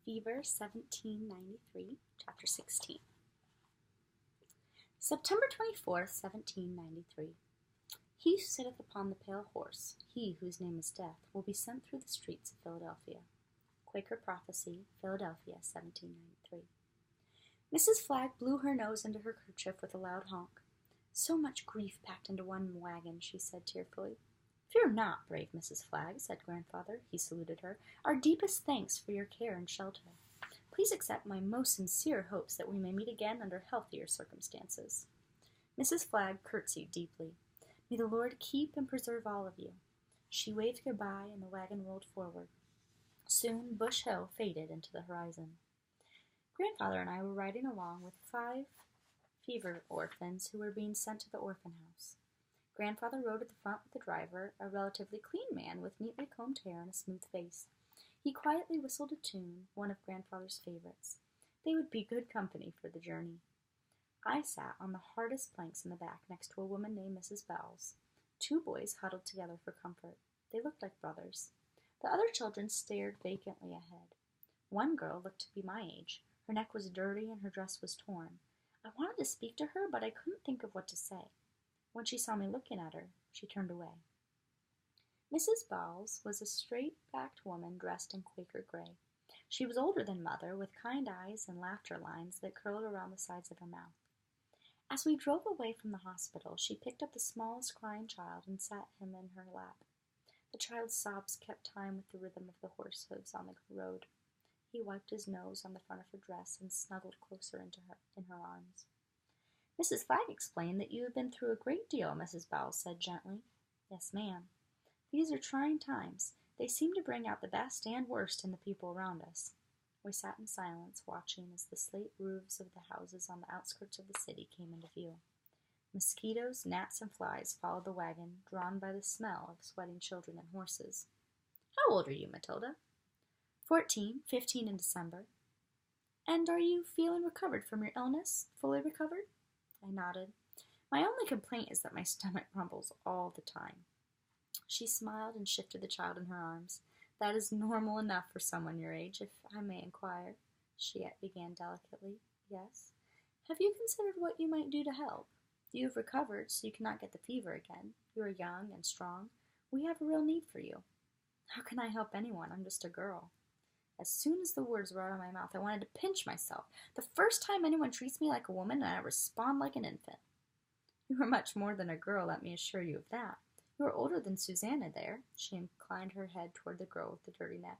Fever 1793, Chapter 16. September 24th, 1793. He who sitteth upon the pale horse, he whose name is Death, will be sent through the streets of Philadelphia. Quaker Prophecy, Philadelphia, 1793. Mrs. Flagg blew her nose into her kerchief with a loud honk. So much grief packed into one wagon, she said tearfully. Fear not, brave Mrs. Flagg, said Grandfather. He saluted her. Our deepest thanks for your care and shelter. Please accept my most sincere hopes that we may meet again under healthier circumstances. Mrs. Flagg curtsied deeply. May the Lord keep and preserve all of you. She waved goodbye, and the wagon rolled forward. Soon Bush Hill faded into the horizon. Grandfather and I were riding along with 5 fever orphans who were being sent to the orphan house. Grandfather rode at the front with the driver, a relatively clean man with neatly combed hair and a smooth face. He quietly whistled a tune, one of Grandfather's favorites. They would be good company for the journey. I sat on the hardest planks in the back next to a woman named Mrs. Bowles. 2 boys huddled together for comfort. They looked like brothers. The other children stared vacantly ahead. One girl looked to be my age. Her neck was dirty and her dress was torn. I wanted to speak to her, but I couldn't think of what to say. When she saw me looking at her, she turned away. Mrs. Bowles was a straight-backed woman dressed in Quaker gray. She was older than Mother, with kind eyes and laughter lines that curled around the sides of her mouth. As we drove away from the hospital, she picked up the smallest crying child and sat him in her lap. The child's sobs kept time with the rhythm of the horse hooves on the road. He wiped his nose on the front of her dress and snuggled closer in her arms. Mrs. Flagg explained that you had been through a great deal, Mrs. Bowles said gently. Yes, ma'am. These are trying times. They seem to bring out the best and worst in the people around us. We sat in silence, watching as the slate roofs of the houses on the outskirts of the city came into view. Mosquitoes, gnats, and flies followed the wagon, drawn by the smell of sweating children and horses. How old are you, Matilda? 14, 15 in December. And are you feeling recovered from your illness? Fully recovered? I nodded. My only complaint is that my stomach rumbles all the time. She smiled and shifted the child in her arms. That is normal enough for someone your age, if I may inquire. She began delicately. Yes. Have you considered what you might do to help? You have recovered, so you cannot get the fever again. You are young and strong. We have a real need for you. How can I help anyone? I'm just a girl. As soon as the words were out of my mouth, I wanted to pinch myself. The first time anyone treats me like a woman, and I respond like an infant. You are much more than a girl, let me assure you of that. You are older than Susanna there. She inclined her head toward the girl with the dirty neck.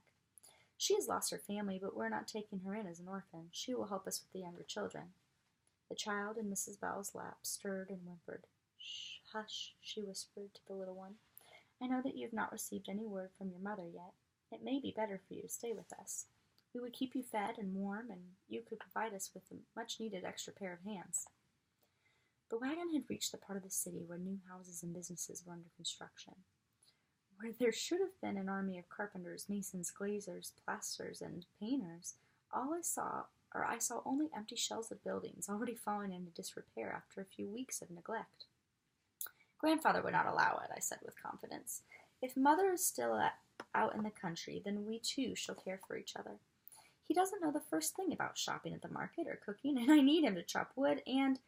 She has lost her family, but we're not taking her in as an orphan. She will help us with the younger children. The child in Mrs. Bowles' lap stirred and whimpered. Shh, hush, she whispered to the little one. I know that you have not received any word from your mother yet. It may be better for you to stay with us. We would keep you fed and warm, and you could provide us with a much-needed extra pair of hands. The wagon had reached the part of the city where new houses and businesses were under construction. Where there should have been an army of carpenters, masons, glaziers, plasterers, and painters, I saw only empty shells of buildings already falling into disrepair after a few weeks of neglect. Grandfather would not allow it, I said with confidence. If Mother is still out in the country, then we too shall care for each other. He doesn't know the first thing about shopping at the market or cooking, and I need him to chop wood, and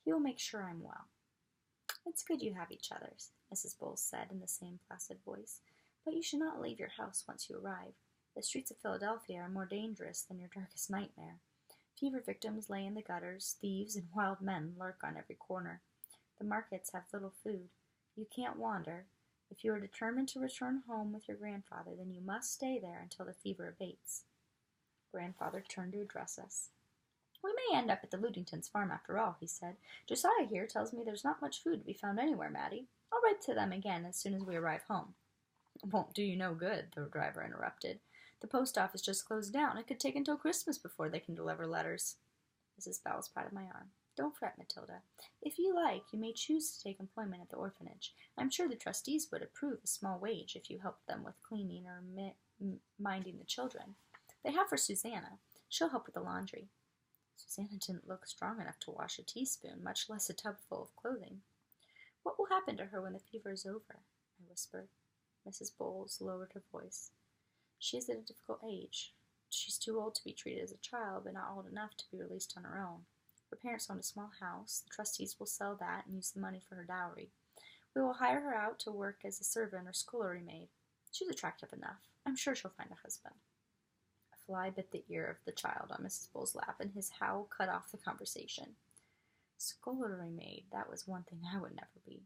he will make sure I'm well. It's good you have each other, Mrs. Bowles said in the same placid voice, but you should not leave your house once you arrive. The streets of Philadelphia are more dangerous than your darkest nightmare. Fever victims lay in the gutters, thieves and wild men lurk on every corner. The markets have little food. You can't wander. If you are determined to return home with your grandfather, then you must stay there until the fever abates. Grandfather turned to address us. We may end up at the Ludingtons' farm after all, he said. Josiah here tells me there's not much food to be found anywhere, Mattie. I'll write to them again as soon as we arrive home. It won't do you no good, the driver interrupted. The post office just closed down. It could take until Christmas before they can deliver letters. Mrs. Bowles patted my arm. Don't fret, Matilda. If you like, you may choose to take employment at the orphanage. I'm sure the trustees would approve a small wage if you helped them with cleaning or minding the children. They have for Susanna. She'll help with the laundry. Susanna didn't look strong enough to wash a teaspoon, much less a tub full of clothing. What will happen to her when the fever is over? I whispered. Mrs. Bowles lowered her voice. She is at a difficult age. She's too old to be treated as a child, but not old enough to be released on her own. Her parents own a small house. The trustees will sell that and use the money for her dowry. We will hire her out to work as a servant or scullery maid. She's attractive enough. I'm sure she'll find a husband. A fly bit the ear of the child on Mrs. Bull's lap, and his howl cut off the conversation. Scullery maid, that was one thing I would never be.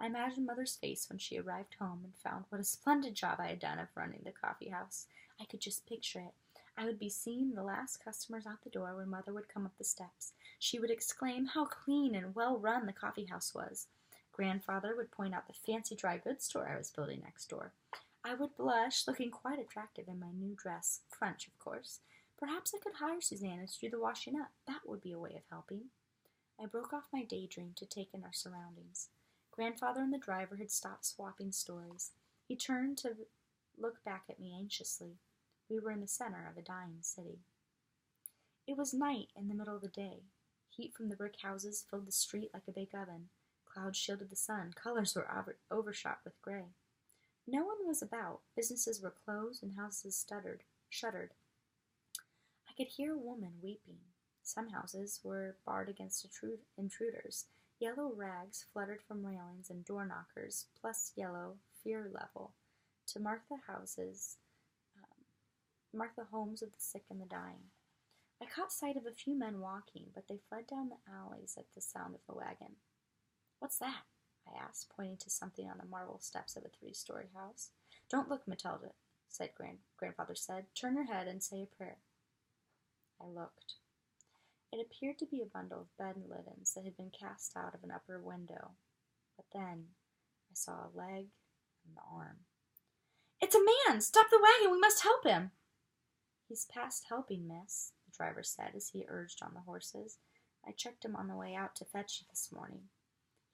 I imagined Mother's face when she arrived home and found what a splendid job I had done of running the coffee house. I could just picture it. I would be seeing the last customers out the door when Mother would come up the steps. She would exclaim how clean and well run the coffee house was. Grandfather would point out the fancy dry goods store I was building next door. I would blush, looking quite attractive in my new dress, French, of course. Perhaps I could hire Susanna to do the washing up. That would be a way of helping. I broke off my daydream to take in our surroundings. Grandfather and the driver had stopped swapping stories. He turned to look back at me anxiously. We were in the center of a dying city. It was night in the middle of the day. Heat from the brick houses filled the street like a bake oven. Clouds shielded the sun. Colors were overshot with gray. No one was about. Businesses were closed and houses shuttered. I could hear a woman weeping. Some houses were barred against intruders. Yellow rags fluttered from railings and door knockers, plus yellow, fear level, to mark the homes of the sick and the dying. I caught sight of a few men walking, but they fled down the alleys at the sound of the wagon. "What's that?" I asked, pointing to something on the marble steps of a 3-story house. "Don't look, Matilda," Grandfather said. "Turn your head and say a prayer." I looked. It appeared to be a bundle of bed linens that had been cast out of an upper window. But then I saw a leg and an arm. "It's a man! Stop the wagon! We must help him!" "He's past helping, miss," the driver said as he urged on the horses. "I checked him on the way out to fetch you this morning.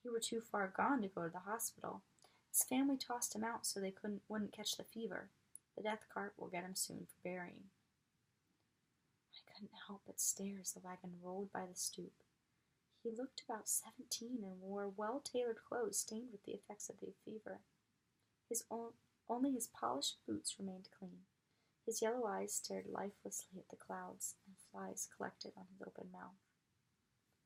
You were too far gone to go to the hospital. His family tossed him out so they wouldn't catch the fever. The death cart will get him soon for burying." I couldn't help but stare as the wagon rolled by the stoop. He looked about 17 and wore well-tailored clothes stained with the effects of the fever. Only his polished boots remained clean. His yellow eyes stared lifelessly at the clouds, and flies collected on his open mouth.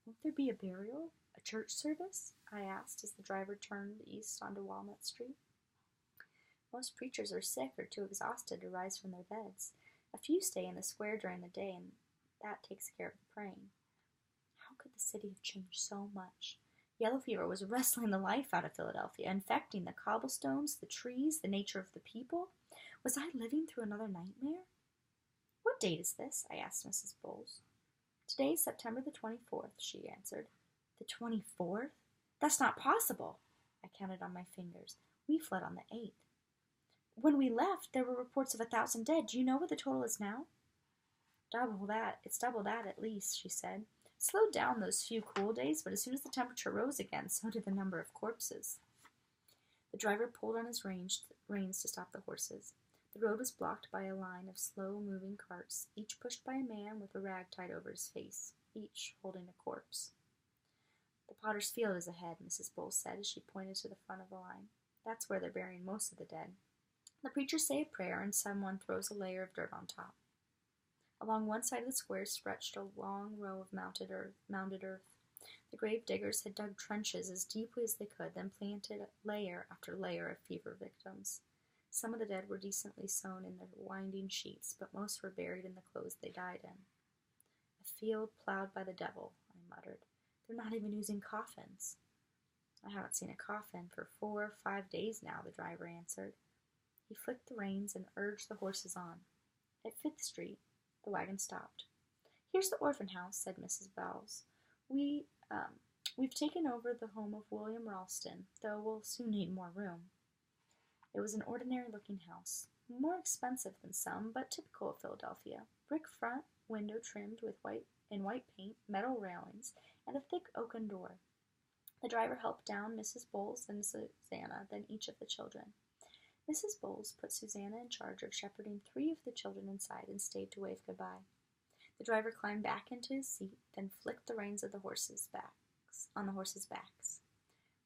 "Won't there be a burial? A church service?" I asked as the driver turned east onto Walnut Street. "Most preachers are sick or too exhausted to rise from their beds. A few stay in the square during the day, and that takes care of the praying." How could the city have changed so much? Yellow fever was wrestling the life out of Philadelphia, infecting the cobblestones, the trees, the nature of the people. Was I living through another nightmare? "What date is this?" I asked Mrs. Bowles. "Today is September the 24th, she answered. "The 24th? That's not possible." I counted on my fingers. "We fled on the 8th. When we left, there were reports of 1,000 dead. Do you know what the total is now?" "Double that. It's double that at least," she said. It slowed down those few cool days, but as soon as the temperature rose again, so did the number of corpses. The driver pulled on his reins to stop the horses. The road was blocked by a line of slow-moving carts, each pushed by a man with a rag tied over his face, each holding a corpse. "The Potter's Field is ahead," Mrs. Bowles said as she pointed to the front of the line. "That's where they're burying most of the dead. The preachers say a prayer, and someone throws a layer of dirt on top." Along one side of the square stretched a long row of mounded earth. The grave diggers had dug trenches as deeply as they could, then planted layer after layer of fever victims. Some of the dead were decently sewn in their winding sheets, but most were buried in the clothes they died in. "A field plowed by the devil," I muttered. "They're not even using coffins." "I haven't seen a coffin for 4 or 5 days now," the driver answered. He flicked the reins and urged the horses on. At 5th Street, the wagon stopped. "Here's the orphan house," said Mrs. Bowles. We've taken over the home of William Ralston, though we'll soon need more room." It was an ordinary-looking house, more expensive than some, but typical of Philadelphia. Brick front, window trimmed with white paint, metal railings, and a thick oaken door. The driver helped down Mrs. Bowles and Susanna, then each of the children. Mrs. Bowles put Susanna in charge of shepherding 3 of the children inside and stayed to wave goodbye. The driver climbed back into his seat, then flicked the reins on the horses' backs.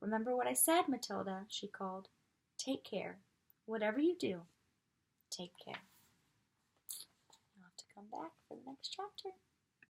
"Remember what I said, Matilda," she called. "Take care. Whatever you do, take care." come back for the next chapter.